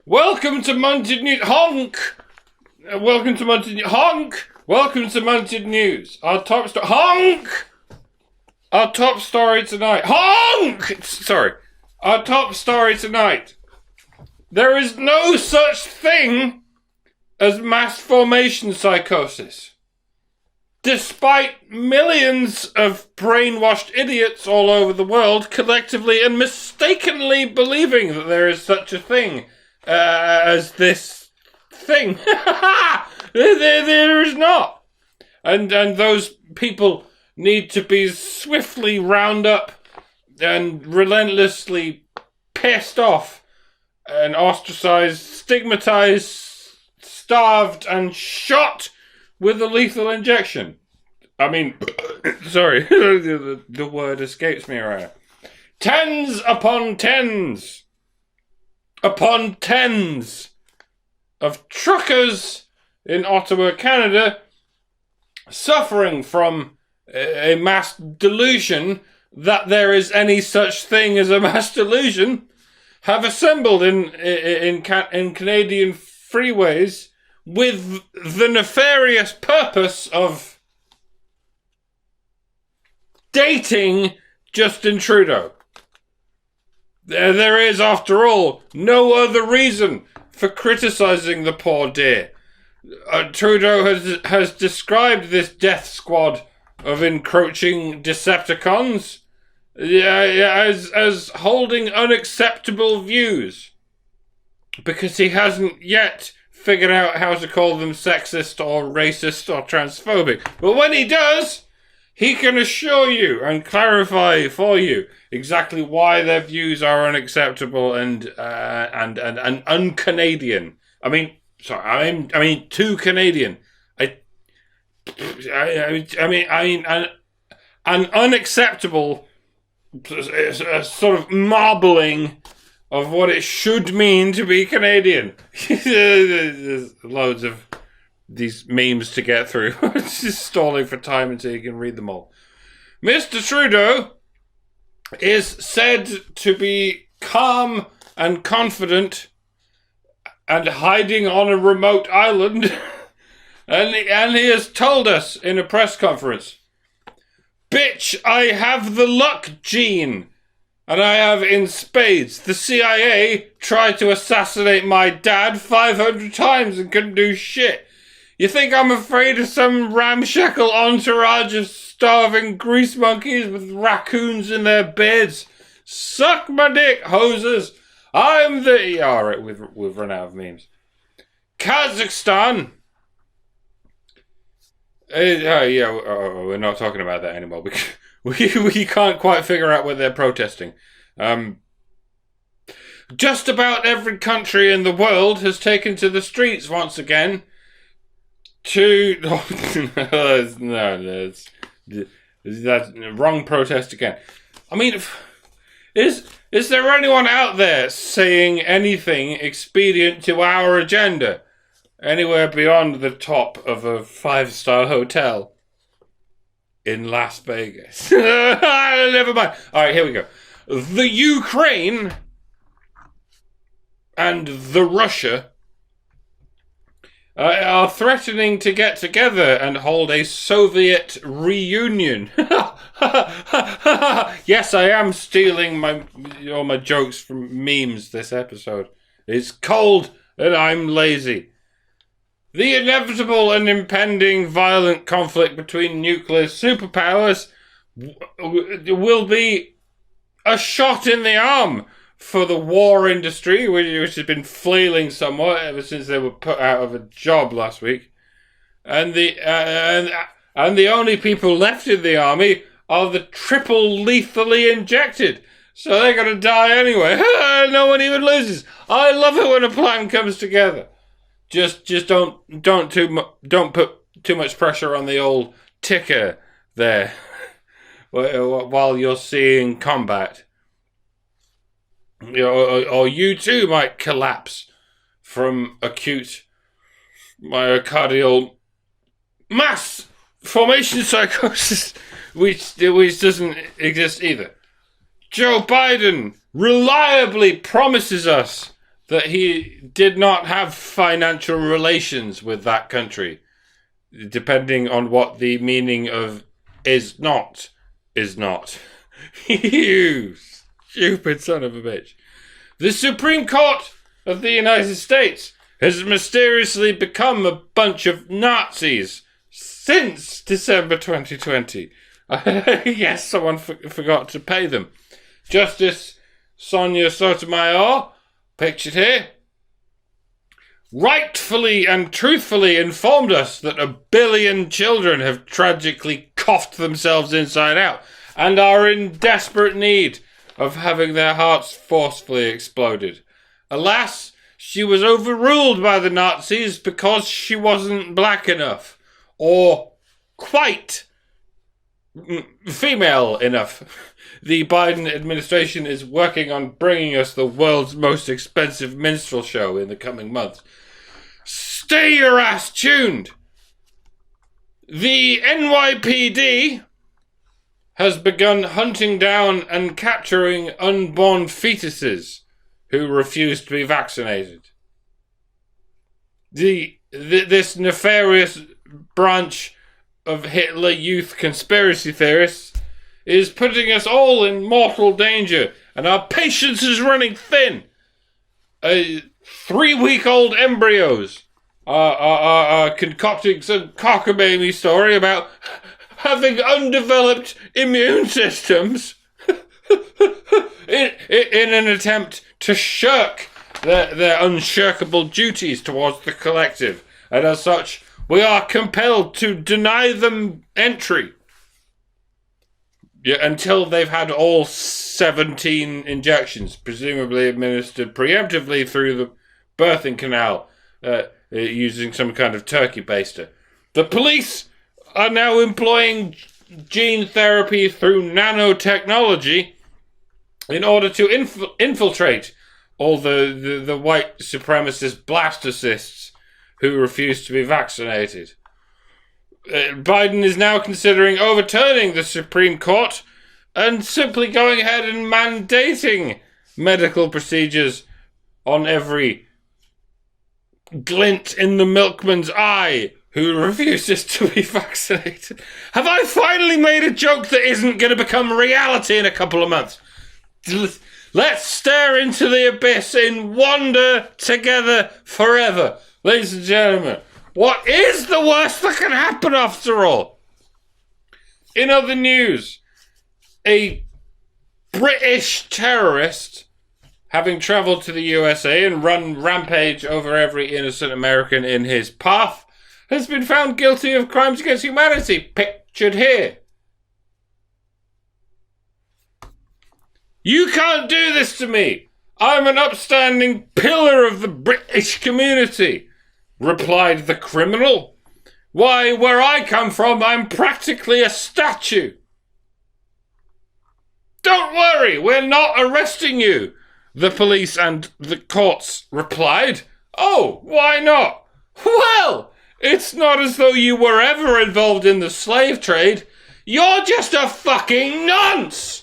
Welcome to Munted News. Honk! Welcome to Munted News. Honk! Welcome to Munted News. Our top story. Honk! Our top story tonight. Honk! Sorry. Our top story tonight. There is no such thing as mass formation psychosis. Despite millions of brainwashed idiots all over the world collectively and mistakenly believing that there is such a thing as this thing. there is not. And those people need to be swiftly round up and relentlessly pissed off and ostracized, stigmatized, starved and shot with a lethal injection. I mean, sorry, the word escapes me right now. Tens upon tens of truckers in Ottawa, Canada, suffering from a mass delusion that there is any such thing as a mass delusion, have assembled in Canadian freeways with the nefarious purpose of dating Justin Trudeau. There is, after all, no other reason for criticising the poor dear. Trudeau has described this death squad of encroaching Decepticons as holding unacceptable views because he hasn't yet figured out how to call them sexist or racist or transphobic. But when he does, he can assure you and clarify for you exactly why their views are unacceptable and un-Canadian. I mean, too Canadian. I mean, an unacceptable sort of marbling of what it should mean to be Canadian. There's loads of these memes to get through. It's just stalling for time until you can read them all. Mr. Trudeau is said to be calm and confident and hiding on a remote island. and he has told us in a press conference, "Bitch, I have the luck gene. And I have in spades. The CIA tried to assassinate my dad 500 times and couldn't do shit. You think I'm afraid of some ramshackle entourage of starving grease monkeys with raccoons in their beds? Suck my dick, hosers. I'm the..." Alright, we've run out of memes. Kazakhstan. We're not talking about that anymore. We can't quite figure out what they're protesting. Just about every country in the world has taken to the streets once again to... that's wrong protest again. I mean, is there anyone out there saying anything expedient to our agenda? Anywhere beyond the top of a 5-star hotel in Las Vegas. Never mind. Alright, here we go. The Ukraine and the Russia are threatening to get together and hold a Soviet reunion. Yes, I am stealing all my jokes from memes this episode. It's cold and I'm lazy. The inevitable and impending violent conflict between nuclear superpowers will be a shot in the arm for the war industry, which has been flailing somewhat ever since they were put out of a job last week. And the only people left in the army are the triple lethally injected. So they're going to die anyway. No one even loses. I love it when a plan comes together. Just don't put too much pressure on the old ticker there while you're seeing combat. Or you too might collapse from acute myocardial mass formation psychosis, which doesn't exist either. Joe Biden reliably promises us that he did not have financial relations with that country, depending on what the meaning of is not is not. You stupid son of a bitch. The Supreme Court of the United States has mysteriously become a bunch of Nazis since December 2020. Yes, someone forgot to pay them. Justice Sonia Sotomayor, pictured here, rightfully and truthfully informed us that 1 billion children have tragically coughed themselves inside out and are in desperate need of having their hearts forcefully exploded. Alas, she was overruled by the Nazis because she wasn't black enough, or quite female enough. The Biden administration is working on bringing us the world's most expensive minstrel show in the coming months. Stay your ass tuned! The NYPD has begun hunting down and capturing unborn fetuses who refuse to be vaccinated. This nefarious branch of Hitler Youth conspiracy theorists is putting us all in mortal danger, and our patience is running thin. 3-week-old embryos are concocting some cockamamie story about having undeveloped immune systems in an attempt to shirk their unshirkable duties towards the collective, and as such, we are compelled to deny them entry until they've had all 17 injections, presumably administered preemptively through the birthing canal, using some kind of turkey baster. The police are now employing gene therapy through nanotechnology in order to infiltrate all the white supremacist blastocysts who refuse to be vaccinated. Biden is now considering overturning the Supreme Court and simply going ahead and mandating medical procedures on every glint in the milkman's eye who refuses to be vaccinated. Have I finally made a joke that isn't going to become reality in a couple of months? Let's stare into the abyss in wonder together forever. Ladies and gentlemen, what is the worst that can happen after all? In other news, a British terrorist, having travelled to the USA and run rampage over every innocent American in his path, has been found guilty of crimes against humanity, pictured here. You can't do this to me. I'm an upstanding pillar of the British community, replied the criminal. Why, where I come from, I'm practically a statue. Don't worry, we're not arresting you, the police and the courts replied. Oh, why not? Well, it's not as though you were ever involved in the slave trade. You're just a fucking nonce.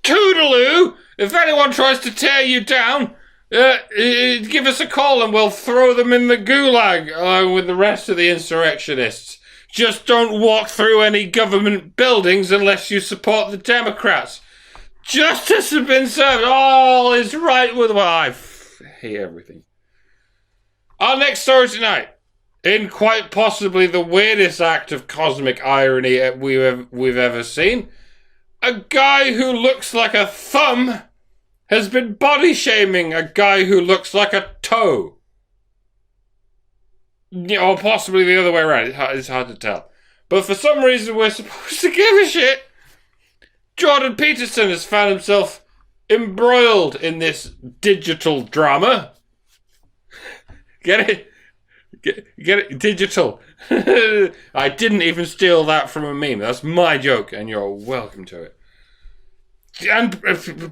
Toodaloo, if anyone tries to tear you down, give us a call and we'll throw them in the gulag along with the rest of the insurrectionists. Just don't walk through any government buildings unless you support the Democrats. Justice has been served. All is right with... Well, I hate everything. Our next story tonight, in quite possibly the weirdest act of cosmic irony we've ever seen, a guy who looks like a thumb has been body shaming a guy who looks like a toe. Or possibly the other way around. It's hard to tell. But for some reason we're supposed to give a shit. Jordan Peterson has found himself embroiled in this digital drama. Get it? Get it? Digital. I didn't even steal that from a meme. That's my joke, and you're welcome to it. And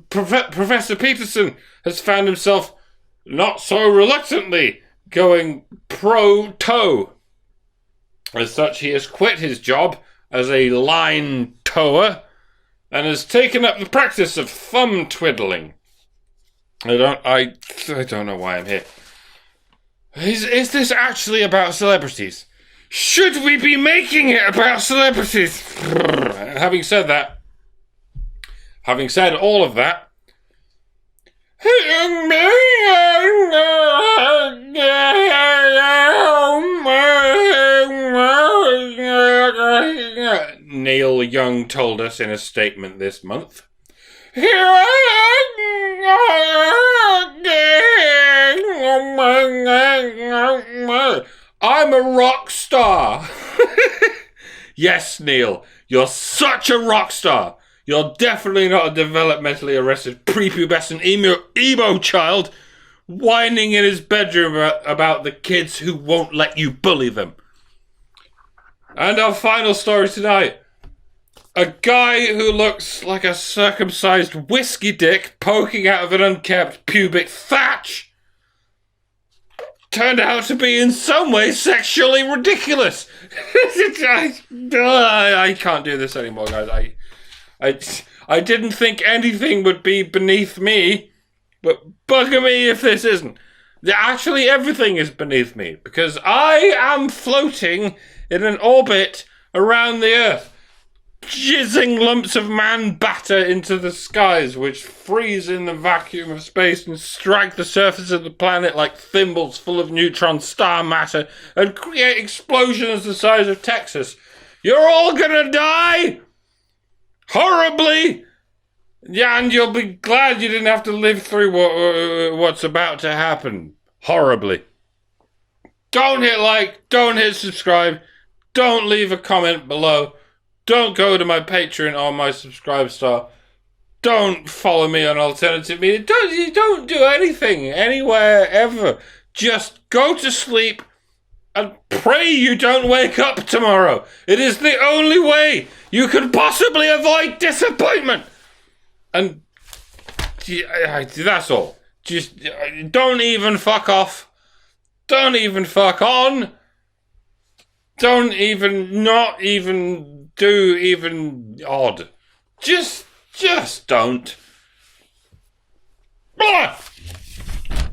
Professor Peterson has found himself not so reluctantly going pro-toe. As such, he has quit his job as a line tower and has taken up the practice of thumb twiddling. I don't know why I'm here. Is this actually about celebrities? Should we be making it about celebrities? Having said all of that, Neil Young told us in a statement this month. I'm a rock star. Yes, Neil, you're such a rock star. You're definitely not a developmentally arrested prepubescent emo child whining in his bedroom about the kids who won't let you bully them. And our final story tonight. A guy who looks like a circumcised whiskey dick poking out of an unkept pubic thatch turned out to be in some way sexually ridiculous. I can't do this anymore, guys. I didn't think anything would be beneath me, but bugger me if this isn't. Actually, everything is beneath me, because I am floating in an orbit around the Earth, jizzing lumps of man batter into the skies, which freeze in the vacuum of space and strike the surface of the planet like thimbles full of neutron star matter and create explosions the size of Texas. You're all gonna die! Horribly! Yeah, and you'll be glad you didn't have to live through what's about to happen. Horribly. Don't hit like, don't hit subscribe, don't leave a comment below, don't go to my Patreon or my Subscribe Star, don't follow me on alternative media, don't do anything, anywhere, ever. Just go to sleep and pray you don't wake up tomorrow. It is the only way you can possibly avoid disappointment. And that's all. Just don't even fuck off. Don't even fuck on. Don't even not even do even odd. Just don't. Blah!